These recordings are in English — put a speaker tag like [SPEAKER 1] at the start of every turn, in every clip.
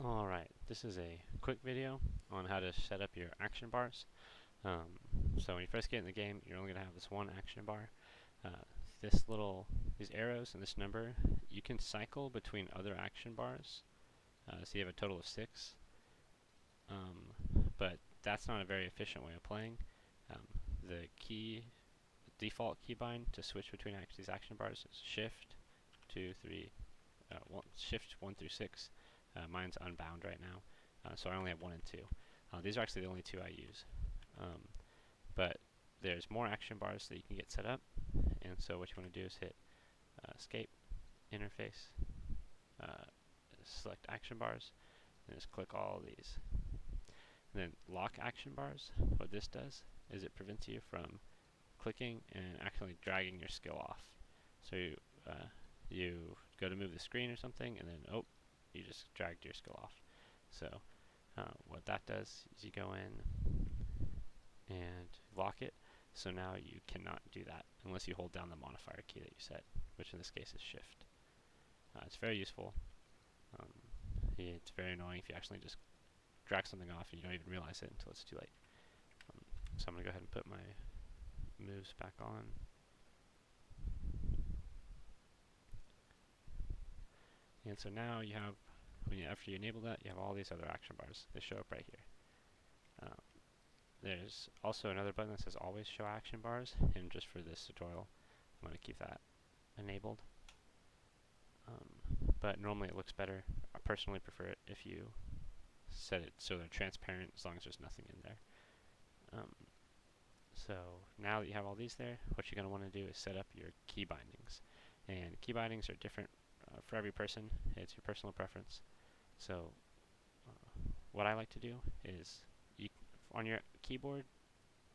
[SPEAKER 1] Alright, this is a quick video on how to set up your action bars. So when you first get in the game, you're only going to have this one action bar. Uh, these arrows and this number, you can cycle between other action bars. So you have a total of 6. But that's not a very efficient way of playing. Um, the default keybind to switch between these action bars is Shift 2, 3, Shift 1 through 6. Mine's unbound right now, so I only have 1 and 2. These are actually the only 2 I use. But there's more action bars that you can get set up, and so what you want to do is hit Escape, Interface, select Action Bars, and just click all of these. And then lock action bars, what this does is it prevents you from clicking and actually dragging your skill off. So you go to move the screen or something, and then you just dragged your skill off. So what that does is you go in and lock it. So now you cannot do that unless you hold down the modifier key that you set, which in this case is Shift. It's very useful. It's very annoying if you actually just drag something off and you don't even realize it until it's too late. So I'm going to go ahead and put my moves back on. And so now you have, after you enable that, you have all these other action bars. They show up right here. There's also another button that says Always Show Action Bars, and just for this tutorial, I'm going to keep that enabled. But normally it looks better. I personally prefer it if you set it so they're transparent as long as there's nothing in there. So now that you have all these there, what you're going to want to do is set up your key bindings. And key bindings are different for every person. It's your personal preference. So what I like to do is, on your keyboard,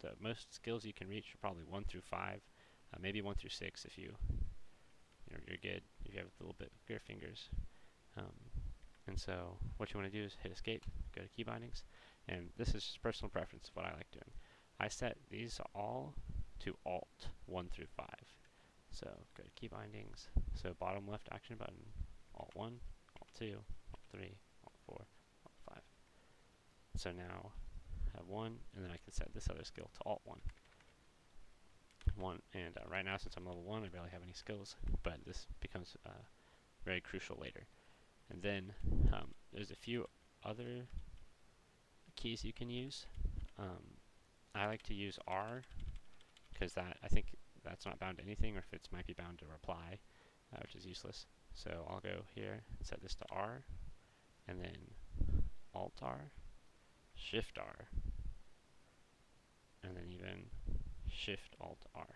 [SPEAKER 1] the most skills you can reach are probably 1 through 5, maybe 1 through 6 if you're good, if you have a little bit bigger fingers. And so what you want to do is hit Escape, go to key bindings, and this is just personal preference, what I like doing. I set these all to Alt 1 through 5. So go to key bindings, so bottom left action button, Alt 1, Alt 2, Alt 3, Alt 4, Alt 5. So now I have 1, and then I can set this other skill to Alt 1. And right now, since I'm level 1, I barely have any skills, but this becomes very crucial later. And then there's a few other keys you can use. I like to use R, because I think that's not bound to anything, or if it might be bound to reply, which is useless. So I'll go here and set this to R, and then Alt R, Shift R, and then even Shift Alt R.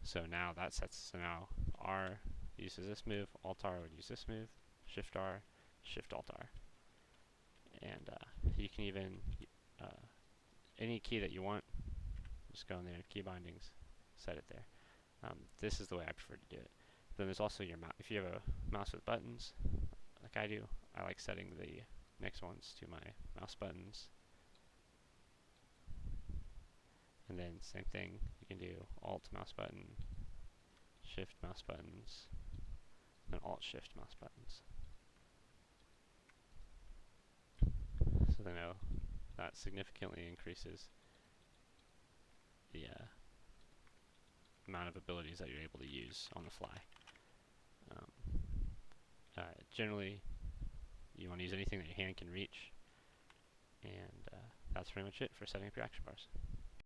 [SPEAKER 1] So now that sets, so now R uses this move, Alt R would use this move, Shift R, Shift Alt R. And you can even, any key that you want, just go in there, key bindings, set it there. This is the way I prefer to do it. Then there's also your mouse. If you have a mouse with buttons, like I do, I like setting the next ones to my mouse buttons. And then same thing, you can do Alt mouse button, Shift mouse buttons, and Alt Shift mouse buttons. So they know that significantly increases the amount of abilities that you're able to use on the fly. Generally, you want to use anything that your hand can reach, and that's pretty much it for setting up your action bars.